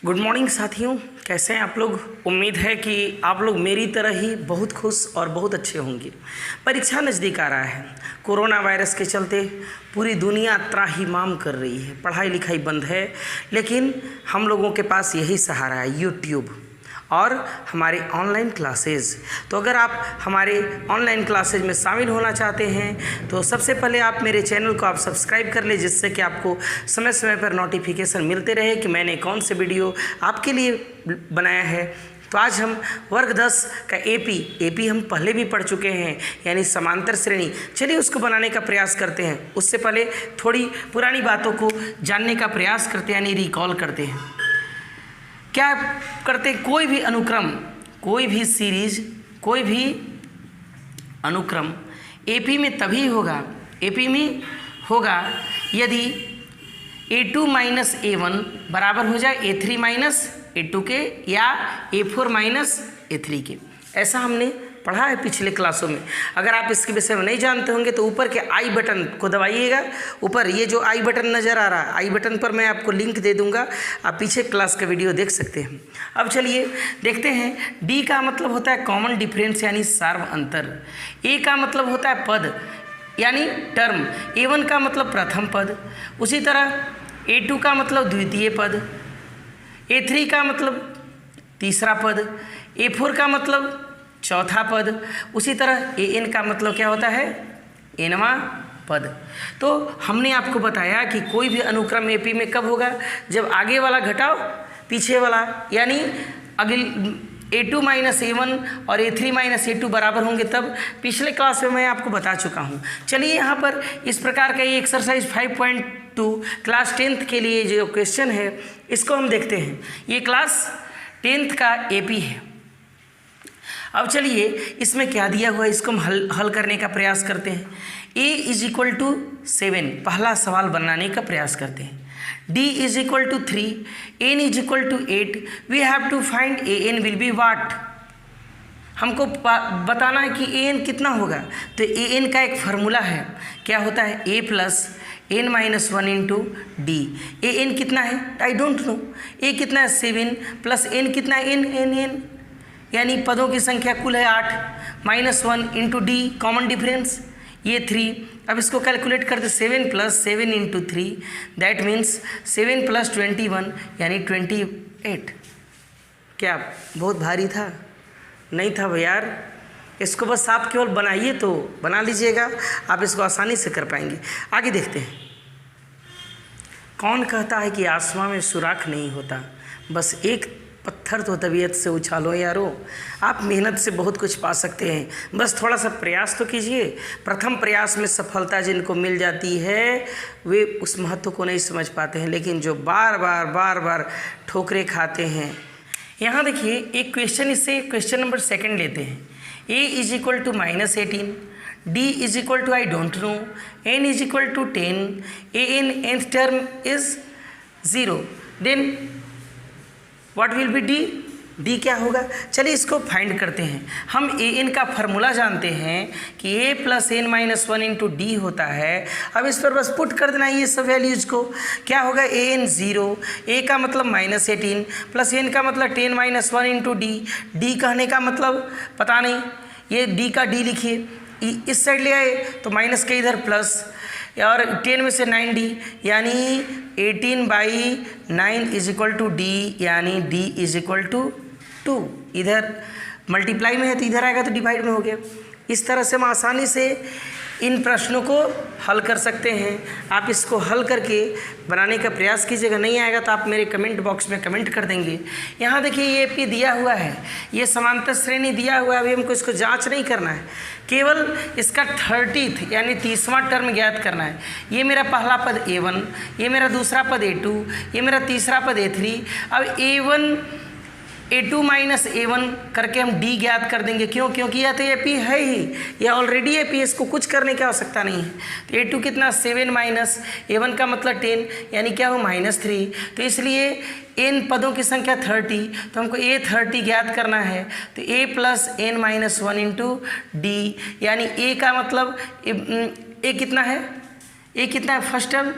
Good morning साथियों, कैसे हैं आप लोग। उम्मीद है कि आप लोग मेरी तरह ही बहुत खुश और बहुत अच्छे होंगे। परीक्षा नज़दीक आ रहा है। कोरोना वायरस के चलते पूरी दुनिया त्राहिमाम कर रही है, पढ़ाई लिखाई बंद है, लेकिन हम लोगों के पास यही सहारा है, यूट्यूब और हमारे ऑनलाइन क्लासेस। तो अगर आप हमारे ऑनलाइन क्लासेज में शामिल होना चाहते हैं तो सबसे पहले आप मेरे चैनल को आप सब्सक्राइब कर लें, जिससे कि आपको समय समय पर नोटिफिकेशन मिलते रहे कि मैंने कौन से वीडियो आपके लिए बनाया है। तो आज हम वर्ग 10 का एपी हम पहले भी पढ़ चुके हैं, यानी समांतर श्रेणी। चलिए उसको बनाने का प्रयास करते हैं। उससे पहले थोड़ी पुरानी बातों को जानने का प्रयास करते हैं, यानी रिकॉल करते हैं। क्या करते हैं, कोई भी अनुक्रम, कोई भी सीरीज, कोई भी अनुक्रम एपी में तभी होगा, एपी में होगा यदि A2 माइनस A1 बराबर हो जाए A3 माइनस A2 के या A4 माइनस A3 के। ऐसा हमने पढ़ा है पिछले क्लासों में। अगर आप इसके विषय में नहीं जानते होंगे तो ऊपर के आई बटन को दबाइएगा। ऊपर ये जो आई बटन नज़र आ रहा है, आई बटन पर मैं आपको लिंक दे दूंगा, आप पीछे क्लास का वीडियो देख सकते हैं। अब चलिए देखते हैं। डी का मतलब होता है कॉमन डिफरेंस, यानी सार्व अंतर। ए का मतलब होता है पद, यानी टर्म। A1 का मतलब प्रथम पद, उसी तरह A2 का मतलब द्वितीय पद, A3 का मतलब तीसरा पद, A4 का मतलब चौथा पद, उसी तरह AN का मतलब क्या होता है, nवां पद। तो हमने आपको बताया कि कोई भी अनुक्रम एपी में कब होगा, जब आगे वाला घटाओ पीछे वाला, यानी अगली A2 माइनस A1 और A3 माइनस A2 बराबर होंगे तब। पिछले क्लास में मैं आपको बता चुका हूँ। चलिए यहाँ पर इस प्रकार का ये एक्सरसाइज 5.2 क्लास 10th के लिए जो क्वेश्चन है इसको हम देखते हैं। ये क्लास 10th का एपी है। अब चलिए इसमें क्या दिया हुआ है, इसको हम हल करने का प्रयास करते हैं। A इज इक्वल टू 7, पहला सवाल बनाने का प्रयास करते हैं। D is equal to 3, N is equal to 8, we have to find AN will be what. हमको बताना है कि AN कितना होगा। तो AN का एक फार्मूला है, क्या होता है, A plus N minus 1 into D. AN कितना है, आई डोंट नो। A कितना है 7 प्लस N कितना है, N, यानी पदों की संख्या कुल है 8, minus 1 into D common difference, ये 3। अब इसको कैलकुलेट करते 7 plus 7 into 3, that means 7 plus 21 यानी 28। क्या बहुत भारी था? नहीं था भैया यार। इसको बस आप केवल बनाइए तो बना लीजिएगा, आप इसको आसानी से कर पाएंगे। आगे देखते हैं। कौन कहता है कि आसमां में सुराख नहीं होता, बस एक पत्थर तो तबीयत से उछालो यारो। आप मेहनत से बहुत कुछ पा सकते हैं, बस थोड़ा सा प्रयास तो कीजिए। प्रथम प्रयास में सफलता जिनको मिल जाती है वे उस महत्व को नहीं समझ पाते हैं, लेकिन जो बार बार ठोकरें खाते हैं। यहाँ देखिए एक क्वेश्चन, इससे क्वेश्चन नंबर 2 लेते हैं। A is equal to minus 18, D is equal to I don't know, N is equal to 10, AN nth term is 0, then what will be D क्या होगा। चलिए इसको फाइंड करते हैं। हम AN का फार्मूला जानते हैं कि A plus N minus 1 into D होता है। अब इस पर बस पुट कर देना ये सब वैल्यूज को। क्या होगा, AN 0, A का मतलब माइनस 18 प्लस N का मतलब 10 माइनस 1 इंटू डी कहने का मतलब पता नहीं, ये D का D लिखिए। इस साइड ले आए तो माइनस के इधर प्लस, और 10 में से 9D, यानी 18/9 इज इक्वल टू D, यानी D इज इक्वल टू 2। इधर मल्टीप्लाई में है तो इधर आएगा तो डिवाइड में हो गया। इस तरह से हम आसानी से इन प्रश्नों को हल कर सकते हैं। आप इसको हल करके बनाने का प्रयास कीजिएगा। नहीं आएगा तो आप मेरे कमेंट बॉक्स में कमेंट कर देंगे। यहाँ देखिए ये एपी दिया हुआ है, ये समांतर श्रेणी दिया हुआ है। अभी हमको इसको जांच नहीं करना है, केवल इसका 30th यानी 30वां टर्म ज्ञात करना है। ये मेरा पहला पद A1, ये मेरा दूसरा पद A2, ये मेरा तीसरा पद A3। अब A2 माइनस A1 करके हम D ज्ञात कर देंगे। क्यों? क्योंकि यह तो एपी है ही, यह ऑलरेडी एपी, इसको कुछ करने की आवश्यकता नहीं है। तो A2 कितना, 7 माइनस A1 का मतलब 10, यानी क्या हो, -3। तो इसलिए n पदों की संख्या 30, तो हमको A 30 ज्ञात करना है। तो A plus N minus 1 into D, यानी A का मतलब A कितना है, A कितना है, फर्स्ट टर्म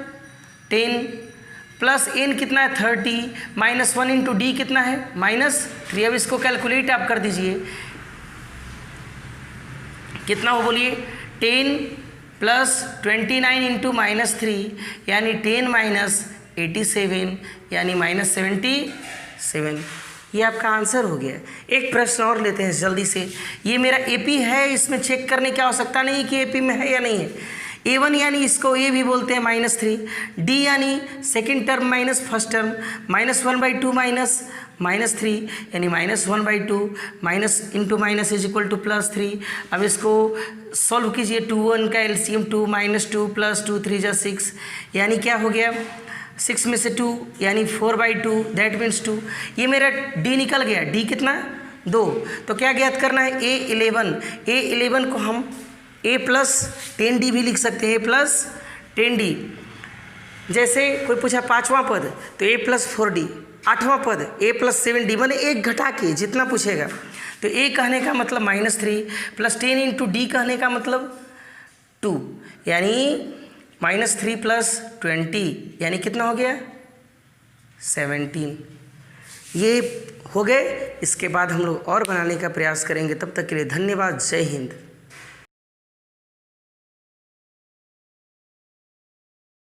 10 प्लस n कितना है 30 माइनस 1 इंटू डी कितना है -3। अब इसको कैलकुलेट आप कर दीजिए, कितना हो बोलिए 10 प्लस 29 इंटू -3 यानी 10 माइनस 87 यानी -77। ये आपका आंसर हो गया। एक प्रश्न और लेते हैं जल्दी से। ये मेरा एपी है, इसमें चेक करने की आवश्यकता नहीं कि एपी में है या नहीं है। A1 यानी इसको ए भी बोलते हैं -3, डी यानी second term minus first term, -1/2 -3 यानी -1/2 minus into minus is equal to +3। अब इसको सॉल्व कीजिए, 2 1 का एलसीएम 2 -2 + 2 3 = 6 यानी क्या हो गया 6 में से 2 यानी 4/2 दैट मीन्स 2। ये मेरा डी निकल गया, डी कितना 2। तो क्या ज्ञात करना है A11 को हम A + 10D भी लिख सकते हैं, A + 10D। जैसे कोई पूछा 5वां पद तो A + 4D, 8वां पद A + 7D, मैंने एक घटा के जितना पूछेगा। तो A कहने का मतलब -3 + 10 इंटू D कहने का मतलब 2 यानी -3 + 20 यानी कितना हो गया 17। ये हो गए। इसके बाद हम लोग और बनाने का प्रयास करेंगे। तब तक के लिए धन्यवाद। जय हिंद।